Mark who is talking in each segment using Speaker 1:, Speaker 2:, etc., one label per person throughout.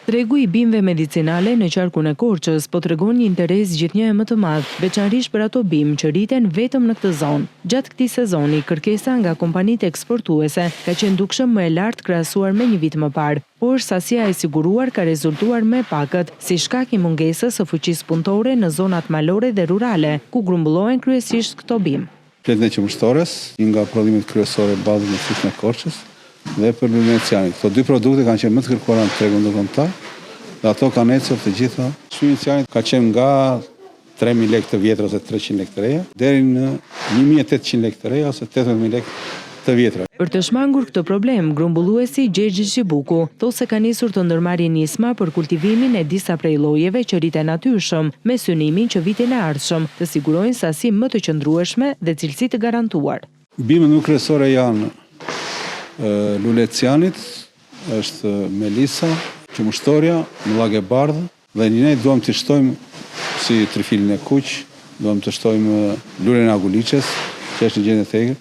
Speaker 1: Tregu i bimëve medicinale në qarkun e Korçës po tregon një interes gjithnjë më të madh, veçanërisht për ato bimë që rriten vetëm në këtë zonë. Gjatë këtij sezoni, kërkesa nga kompanitë eksportuese ka qenë dukshëm më e lartë krahasuar me një vit më parë, por sasia e siguruar ka rezultuar më e pakët si shkak i mungesës së fuqisë punëtore në zonat malore dhe rurale, ku grumbullohen kryesisht këto bimë.
Speaker 2: Fletën e qumështores, një nga prodhimet kryesore bazë në fushën e Korçës, dhe për lunecianit. Këto dy produkte kanë qenë më të kërkuara në tregun ndërkombëtar dhe ato kanë ecur të gjitha. Lunecianit ka qenë nga 3.000 lekë të vjetra ose 300 lekë të reja, deri në 1.800 lekë të reja ose 18.000 lekë të vjetra.
Speaker 1: Për të shmangur këtë problem, grumbulluesi Gjergji Shibuku thosë se ka nisur të ndërmarrë nisma për kultivimin e disa prej llojeve që rriten natyrshëm, me synimin që vitin e ardhshëm të sigurojnë sasi më të qëndrueshme dhe cilësi të garantuar.
Speaker 2: Bimët më kryesore janë lunecianit, është melisa, qumështoria, mëllage bardhë, dhe ne duam të shtojmë si trifilin e kuq, duam të shtojmë lulen e aguliçes, që është në gjendje të egër,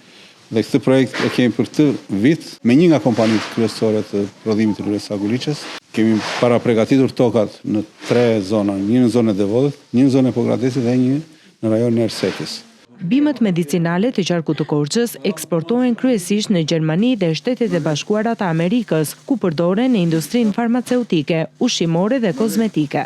Speaker 2: dhe këtë projekt e kemi për këtë vit me një nga kompanitë kryesore të prodhimit të lules aguliçes. Kemi para përgatitur tokat në 3 zona, një në zonën e Devodhit, një në zonën e Pogradesit dhe një në rajonin e Ersekës.
Speaker 1: Bimët medicinale të qarkut të Korçës eksportohen kryesisht në Gjermani dhe Shtetet e Bashkuara të Amerikës, ku përdoren në industrinë farmaceutike, ushqimore dhe kozmetike.